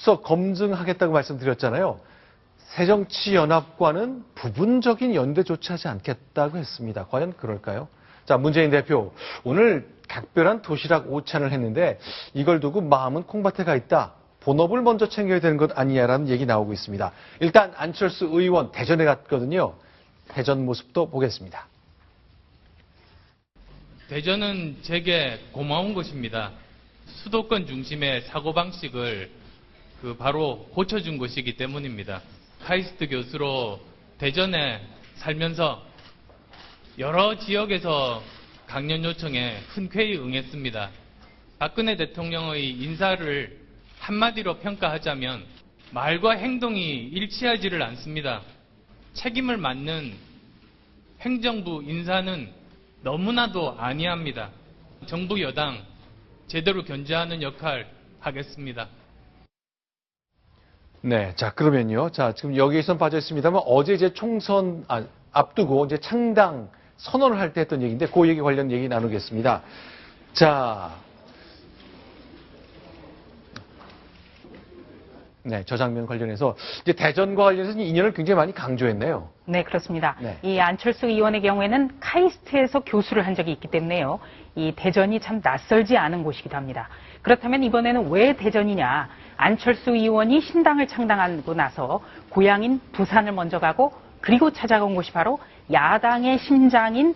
앞서 검증하겠다고 말씀드렸잖아요. 새정치연합과는 부분적인 연대 조치하지 않겠다고 했습니다. 과연 그럴까요? 자, 문재인 대표 오늘 각별한 도시락 오찬을 했는데 이걸 두고 마음은 콩밭에 가 있다. 본업을 먼저 챙겨야 되는 것 아니냐라는 얘기 나오고 있습니다. 일단 안철수 의원 대전에 갔거든요. 대전 모습도 보겠습니다. 대전은 제게 고마운 곳입니다. 수도권 중심의 사고방식을 바로 고쳐준 곳이기 때문입니다. 카이스트 교수로 대전에 살면서 여러 지역에서 강연 요청에 흔쾌히 응했습니다. 박근혜 대통령의 인사를 한마디로 평가하자면 말과 행동이 일치하지를 않습니다. 책임을 맡는 행정부 인사는 너무나도 안이합니다. 정부 여당 제대로 견제하는 역할 하겠습니다. 네, 자 그러면요. 자 지금 여기에선 빠져 있습니다만 어제 이제 총선 앞두고 이제 창당 선언을 할 때 했던 얘기인데 그 얘기 관련 얘기 나누겠습니다. 자, 네, 저 장면 관련해서 이제 대전과 관련해서 인연을 굉장히 많이 강조했네요. 네, 그렇습니다. 네. 이 안철수 의원의 경우에는 카이스트에서 교수를 한 적이 있기 때문에요. 이 대전이 참 낯설지 않은 곳이기도 합니다. 그렇다면 이번에는 왜 대전이냐? 안철수 의원이 신당을 창당하고 나서 고향인 부산을 먼저 가고 그리고 찾아간 곳이 바로 야당의 심장인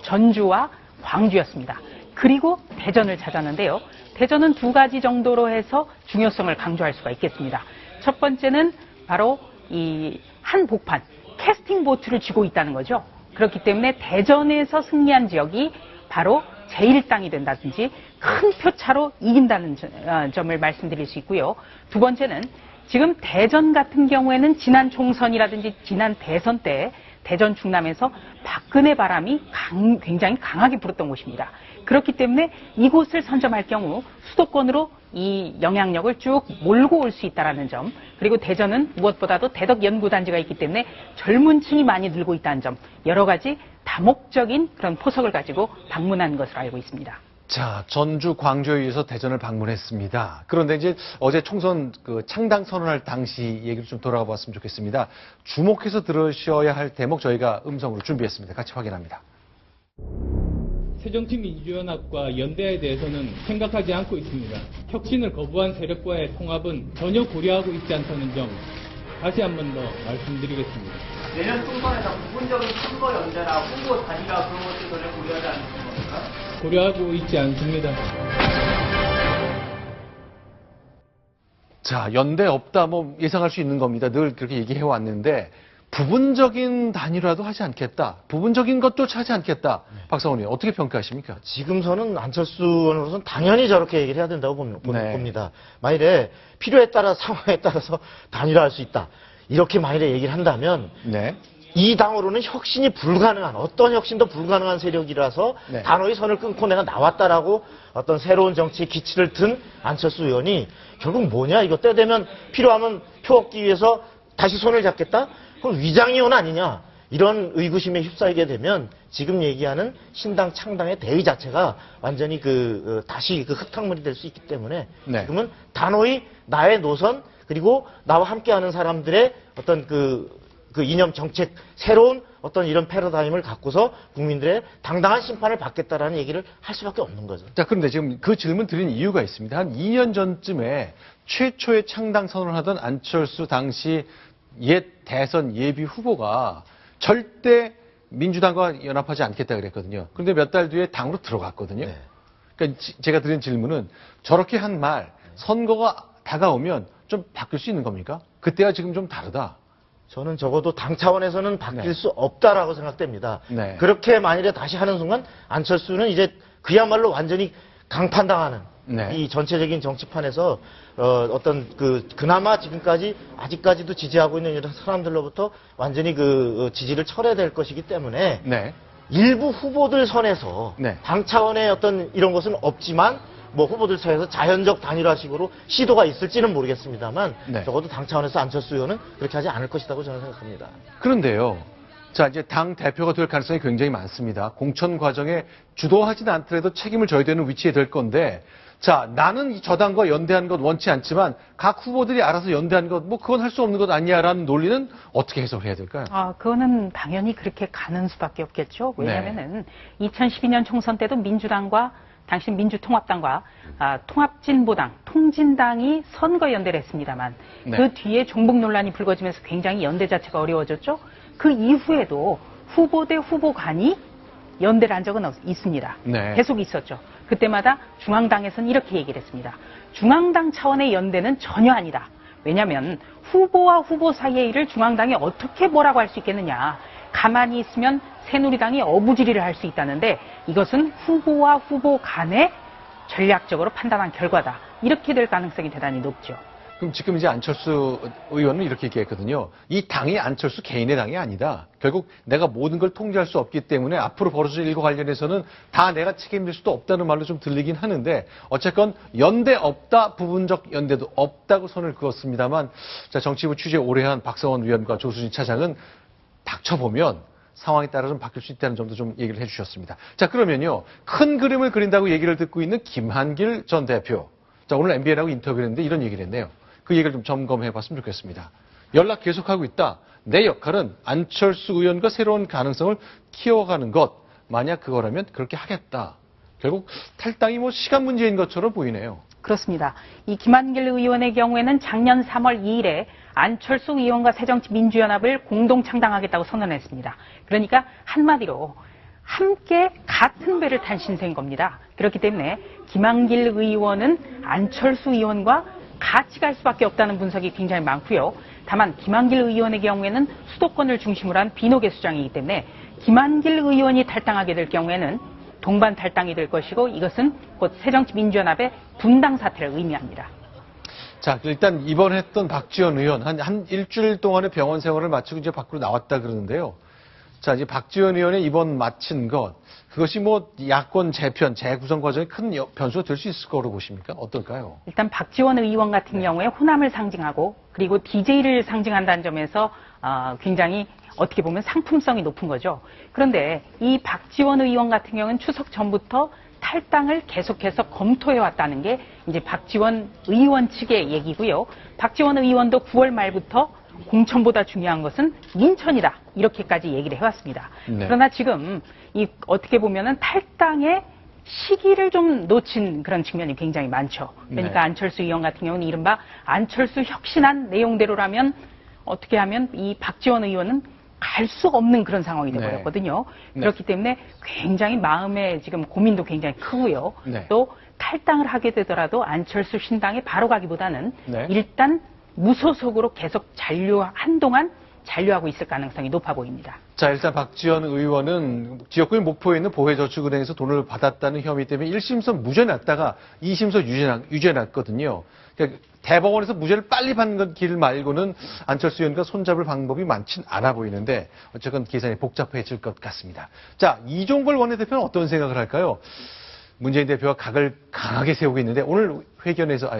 전주와 광주였습니다. 그리고 대전을 찾았는데요. 대전은 두 가지 정도로 해서 중요성을 강조할 수가 있겠습니다. 첫 번째는 바로 이 한복판, 캐스팅 보트를 쥐고 있다는 거죠. 그렇기 때문에 대전에서 승리한 지역이 바로 제1당이 된다든지 큰 표차로 이긴다는 점을 말씀드릴 수 있고요. 두 번째는 지금 대전 같은 경우에는 지난 총선이라든지 지난 대선 때 대전 충남에서 박근혜 바람이 굉장히 강하게 불었던 곳입니다. 그렇기 때문에 이곳을 선점할 경우 수도권으로 이 영향력을 쭉 몰고 올 수 있다는 점, 그리고 대전은 무엇보다도 대덕연구단지가 있기 때문에 젊은 층이 많이 늘고 있다는 점, 여러 가지 다목적인 그런 포석을 가지고 방문한 것으로 알고 있습니다. 자, 전주, 광주에 의해서 대전을 방문했습니다. 그런데 이제 어제 총선 창당 선언할 당시 얘기를 좀 돌아가 봤으면 좋겠습니다. 주목해서 들으셔야 할 대목 저희가 음성으로 준비했습니다. 같이 확인합니다. 새정치민주연합과 연대에 대해서는 생각하지 않고 있습니다. 혁신을 거부한 세력과의 통합은 전혀 고려하고 있지 않다는 점 다시 한 번 더 말씀드리겠습니다. 내년 총선에서 부분적인 선거 연대나 후보 단일화 그런 것들 전혀 고려하지 않는 겁니까? 고려하고 있지 않습니다. 자, 연대 없다 뭐 예상할 수 있는 겁니다. 늘 그렇게 얘기해 왔는데 부분적인 단일화도 하지 않겠다. 부분적인 것도 하지 않겠다. 박상원 의원 어떻게 평가하십니까? 지금서는 안철수 의원으로서는 당연히 저렇게 얘기를 해야 된다고 봅니다. 만일에 필요에 따라 상황에 따라서 단일화할 수 있다. 이렇게 만일에 얘기를 한다면 네. 이 당으로는 혁신이 불가능한 어떤 혁신도 불가능한 세력이라서 네. 단호히 선을 끊고 내가 나왔다라고 어떤 새로운 정치의 기치를 든 안철수 의원이 결국 뭐냐 이거 때 되면 필요하면 표 얻기 위해서 다시 손을 잡겠다? 그럼 위장이원 아니냐? 이런 의구심에 휩싸이게 되면 지금 얘기하는 신당 창당의 대의 자체가 완전히 다시 흙탕물이 될 수 있기 때문에 네. 지금은 단호히 나의 노선 그리고 나와 함께하는 사람들의 어떤 이념 정책 새로운 어떤 이런 패러다임을 갖고서 국민들의 당당한 심판을 받겠다라는 얘기를 할 수밖에 없는 거죠. 자, 그런데 지금 그 질문 드린 이유가 있습니다. 한 2년 전쯤에 최초의 창당 선언을 하던 안철수 당시 옛 대선 예비 후보가 절대 민주당과 연합하지 않겠다 그랬거든요. 그런데 몇 달 뒤에 당으로 들어갔거든요. 네. 그러니까 제가 드린 질문은 저렇게 한 말, 선거가 다가오면 좀 바뀔 수 있는 겁니까? 그때가 지금 좀 다르다. 저는 적어도 당 차원에서는 바뀔 네. 수 없다라고 생각됩니다. 네. 그렇게 만일에 다시 하는 순간 안철수는 이제 그야말로 완전히 강판당하는 네. 이 전체적인 정치판에서 어떤 그나마 지금까지 아직까지도 지지하고 있는 이런 사람들로부터 완전히 지지를 철회될 것이기 때문에 네. 일부 후보들 선에서 네. 당 차원의 어떤 이런 것은 없지만 뭐 후보들 사이에서 자연적 단일화식으로 시도가 있을지는 모르겠습니다만 네. 적어도 당 차원에서 안철수 의원은 그렇게 하지 않을 것이라고 저는 생각합니다. 그런데요. 자, 이제 당 대표가 될 가능성이 굉장히 많습니다. 공천 과정에 주도하지는 않더라도 책임을 져야 되는 위치에 될 건데 자, 나는 이 저당과 연대하는 것 원치 않지만 각 후보들이 알아서 연대하는 것, 뭐 그건 할 수 없는 것 아니야라는 논리는 어떻게 해석해야 될까요? 그거는 당연히 그렇게 가는 수밖에 없겠죠. 왜냐하면은 2012년 총선 때도 민주당과 당시 민주통합당과 통합진보당, 통진당이 선거 연대를 했습니다만 네. 그 뒤에 종북 논란이 불거지면서 굉장히 연대 자체가 어려워졌죠. 그 이후에도 후보 대 후보 간이 연대를 한 적은 있습니다. 네. 계속 있었죠. 그때마다 중앙당에서는 이렇게 얘기를 했습니다. 중앙당 차원의 연대는 전혀 아니다. 왜냐하면 후보와 후보 사이의 일을 중앙당이 어떻게 뭐라고 할 수 있겠느냐. 가만히 있으면 새누리당이 어부지리를 할 수 있다는데 이것은 후보와 후보 간에 전략적으로 판단한 결과다. 이렇게 될 가능성이 대단히 높죠. 그럼 지금 이제 안철수 의원은 이렇게 얘기했거든요. 이 당이 안철수 개인의 당이 아니다. 결국 내가 모든 걸 통제할 수 없기 때문에 앞으로 벌어질 일과 관련해서는 다 내가 책임질 수도 없다는 말로 좀 들리긴 하는데 어쨌건 연대 없다, 부분적 연대도 없다고 선을 그었습니다만 자, 정치부 취재 오래 한 박성원 위원과 조수진 차장은 닥쳐보면 상황에 따라 좀 바뀔 수 있다는 점도 좀 얘기를 해주셨습니다. 자, 그러면요. 큰 그림을 그린다고 얘기를 듣고 있는 김한길 전 대표. 자, 오늘 MBN하고 인터뷰를 했는데 이런 얘기를 했네요. 그 얘기를 좀 점검해 봤으면 좋겠습니다. 연락 계속하고 있다. 내 역할은 안철수 의원과 새로운 가능성을 키워가는 것. 만약 그거라면 그렇게 하겠다. 결국 탈당이 뭐 시간 문제인 것처럼 보이네요. 그렇습니다. 이 김한길 의원의 경우에는 작년 3월 2일에 안철수 의원과 새정치민주연합을 공동 창당하겠다고 선언했습니다. 그러니까 한마디로 함께 같은 배를 탄 신세인 겁니다. 그렇기 때문에 김한길 의원은 안철수 의원과 같이 갈 수밖에 없다는 분석이 굉장히 많고요. 다만 김한길 의원의 경우에는 수도권을 중심으로 한 비노계 수장이기 때문에 김한길 의원이 탈당하게 될 경우에는 동반 탈당이 될 것이고 이것은 곧 새정치민주연합의 분당 사태를 의미합니다. 자, 일단 입원했던 박지원 의원 한 일주일 동안의 병원 생활을 마치고 이제 밖으로 나왔다 그러는데요. 자, 이제 박지원 의원의 입원 마친 것 그것이 뭐 야권 재편, 재구성 과정에 큰 변수가 될 수 있을 거로 보십니까? 어떨까요? 일단 박지원 의원 같은 경우에 호남을 상징하고 그리고 DJ를 상징한다는 점에서 굉장히 어떻게 보면 상품성이 높은 거죠. 그런데 이 박지원 의원 같은 경우는 추석 전부터 탈당을 계속해서 검토해왔다는 게 이제 박지원 의원 측의 얘기고요. 박지원 의원도 9월 말부터 공천보다 중요한 것은 민천이다. 이렇게까지 얘기를 해왔습니다. 네. 그러나 지금 이 어떻게 보면은 탈당의 시기를 좀 놓친 그런 측면이 굉장히 많죠. 그러니까 네. 안철수 의원 같은 경우는 이른바 안철수 혁신안 내용대로라면 어떻게 하면 이 박지원 의원은 갈 수 없는 그런 상황이 되어버렸거든요. 네. 그렇기 때문에 굉장히 마음에 지금 고민도 굉장히 크고요. 네. 또 탈당을 하게 되더라도 안철수 신당에 바로 가기보다는 네. 일단 무소속으로 계속 한동안 잔류하고 있을 가능성이 높아 보입니다. 자, 일단 박지원 의원은 지역구인 목포에 있는 보혜저축은행에서 돈을 받았다는 혐의 때문에 1심에서 무죄 났다가 2심에서 유죄 났거든요. 그러니까 대법원에서 무죄를 빨리 받는 길 말고는 안철수 의원과 손잡을 방법이 많진 않아 보이는데 어쨌건 계산이 복잡해질 것 같습니다. 자, 이종걸 원내대표는 어떤 생각을 할까요? 문재인 대표가 각을 강하게 세우고 있는데 오늘 회견에서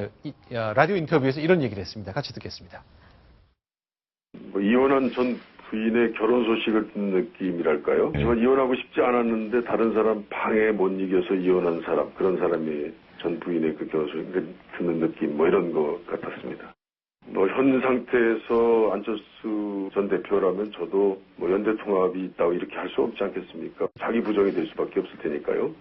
라디오 인터뷰에서 이런 얘기를 했습니다. 같이 듣겠습니다. 이혼한 전 부인의 결혼 소식을 듣는 느낌이랄까요? 정말 이혼하고 싶지 않았는데 다른 사람 방해 못 이겨서 이혼한 사람, 그런 사람이 전 부인의 그 결혼 소식을 듣는 느낌, 뭐 이런 것 같았습니다. 현 상태에서 안철수 전 대표라면 저도 연대 통합이 있다고 이렇게 할 수 없지 않겠습니까? 자기 부정이 될 수밖에 없을 테니까요.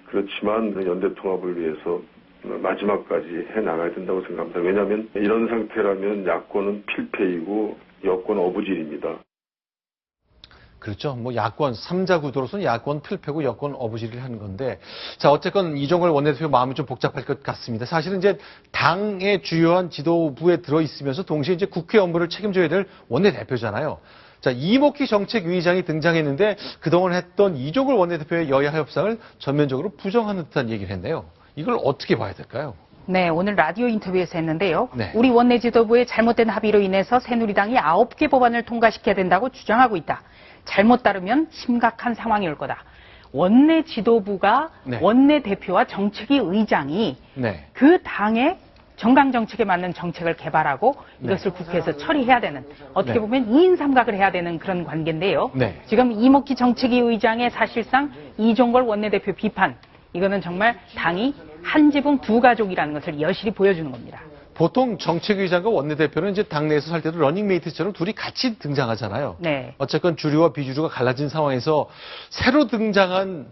그렇지만 연대 통합을 위해서 마지막까지 해나가야 된다고 생각합니다. 왜냐하면 이런 상태라면 야권은 필패이고 여권은 어부질입니다. 그렇죠. 뭐 야권 3자 구도로서는 야권 필패고 여권 어부지리를 하는 건데 자 어쨌건 이종걸 원내대표 마음이 좀 복잡할 것 같습니다. 사실은 이제 당의 주요한 지도부에 들어 있으면서 동시에 이제 국회 업무를 책임져야 될 원내대표잖아요. 자 이목희 정책위의장이 등장했는데 그동안 했던 이종걸 원내대표의 여야 협상을 전면적으로 부정하는 듯한 얘기를 했네요. 이걸 어떻게 봐야 될까요? 네, 오늘 라디오 인터뷰에서 했는데요. 네. 우리 원내 지도부의 잘못된 합의로 인해서 새누리당이 9개 법안을 통과시켜야 된다고 주장하고 있다. 잘못 따르면 심각한 상황이 올 거다. 원내 지도부가 네. 원내 대표와 정책위 의장이 네. 그 당의 정강 정책에 맞는 정책을 개발하고 이것을 국회에서 처리해야 되는 어떻게 네. 보면 2인 삼각을 해야 되는 그런 관계인데요. 네. 지금 이목희 정책위 의장의 사실상 이종걸 원내대표 비판 이거는 정말 당이 한 지붕 두 가족이라는 것을 여실히 보여주는 겁니다. 보통 정책위의장과 원내대표는 이제 당내에서 살 때도 러닝메이트처럼 둘이 같이 등장하잖아요. 네. 어쨌건 주류와 비주류가 갈라진 상황에서 새로 등장한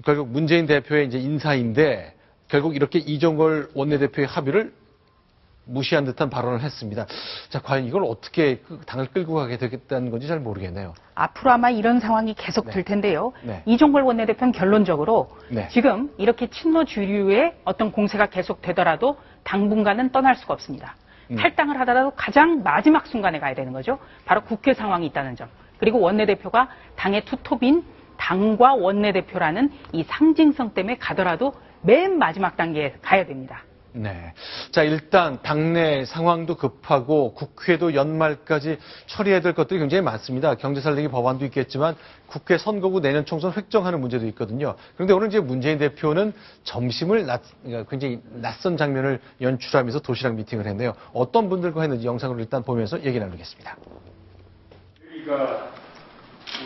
결국 문재인 대표의 이제 인사인데 결국 이렇게 이종걸 원내대표의 합의를 무시한 듯한 발언을 했습니다. 자, 과연 이걸 어떻게 당을 끌고 가게 되겠다는 건지 잘 모르겠네요. 앞으로 아마 이런 상황이 계속 될 텐데요. 네. 이종걸 원내대표는 결론적으로 네. 지금 이렇게 친노 주류의 어떤 공세가 계속되더라도 당분간은 떠날 수가 없습니다. 탈당을 하더라도 가장 마지막 순간에 가야 되는 거죠. 바로 국회 상황이 있다는 점. 그리고 원내대표가 당의 투톱인 당과 원내대표라는 이 상징성 때문에 가더라도 맨 마지막 단계에 가야 됩니다. 네. 자, 일단 당내 상황도 급하고 국회도 연말까지 처리해야 될 것들이 굉장히 많습니다. 경제 살리기 법안도 있겠지만 국회 선거구 내년 총선 획정하는 문제도 있거든요. 그런데 오늘 이제 문재인 대표는 점심을 굉장히 낯선 장면을 연출하면서 도시락 미팅을 했네요. 어떤 분들과 했는지 영상으로 일단 보면서 얘기 나누겠습니다.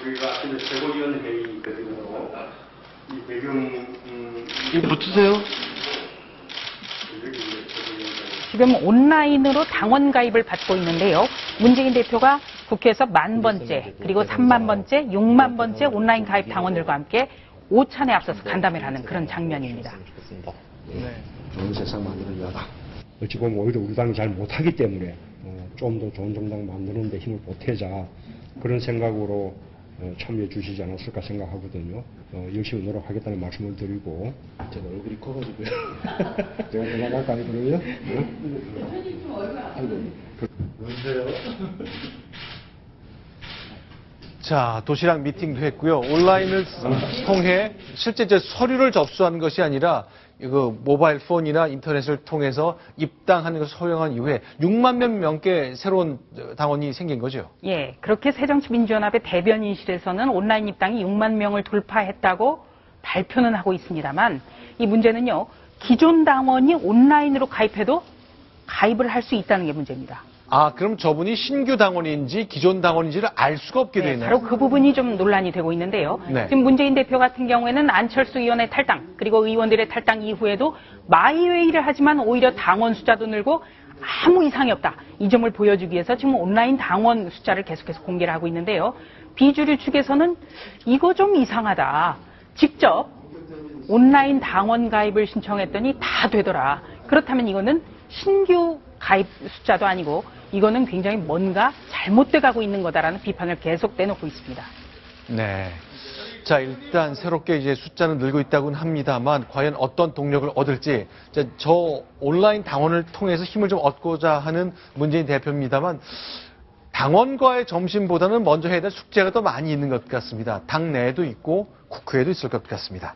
우리가 아침에 최고위원 회의 있거든요. 이 배경 이거 붙으세요? 지금 온라인으로 당원 가입을 받고 있는데요. 문재인 대표가 국회에서 10,000번째, 그리고 30,000번째, 60,000번째 온라인 가입 당원들과 함께 오찬에 앞서서 간담회를 하는 그런 장면입니다. 좋은 세상 만드는 여당. 어찌 보면 오히려 우리 당이 잘 못하기 때문에 좀 더 좋은 정당 만드는 데 힘을 보태자 그런 생각으로 참여해 주시지 않았을까 생각하거든요. 열심히 노력하겠다는 말씀을 드리고. 제가 얼굴이 커가지고요. 제가 대답할 거 아니고요. 자, 도시락 미팅도 했고요. 온라인을 통해 실제 이제 서류를 접수하는 것이 아니라 이거 모바일 폰이나 인터넷을 통해서 입당하는 것을 허용한 이후에 6만 명께 새로운 당원이 생긴 거죠. 예, 그렇게 새정치민주연합의 대변인실에서는 온라인 입당이 6만 명을 돌파했다고 발표는 하고 있습니다만 이 문제는요, 기존 당원이 온라인으로 가입해도 가입을 할 수 있다는 게 문제입니다. 아, 그럼 저분이 신규 당원인지 기존 당원인지를 알 수가 없게 네, 되네요. 바로 그 부분이 좀 논란이 되고 있는데요. 네. 지금 문재인 대표 같은 경우에는 안철수 의원의 탈당, 그리고 의원들의 탈당 이후에도 마이웨이를 하지만 오히려 당원 숫자도 늘고 아무 이상이 없다. 이 점을 보여주기 위해서 지금 온라인 당원 숫자를 계속해서 공개를 하고 있는데요. 비주류 측에서는 이거 좀 이상하다. 직접 온라인 당원 가입을 신청했더니 다 되더라. 그렇다면 이거는 신규 가입 숫자도 아니고 이거는 굉장히 뭔가 잘못돼 가고 있는 거다라는 비판을 계속 내놓고 있습니다. 네. 자, 일단 새롭게 이제 숫자는 늘고 있다고는 합니다만 과연 어떤 동력을 얻을지 저 온라인 당원을 통해서 힘을 좀 얻고자 하는 문재인 대표입니다만 당원과의 점심보다는 먼저 해야 될 숙제가 더 많이 있는 것 같습니다. 당 내에도 있고 국회에도 있을 것 같습니다.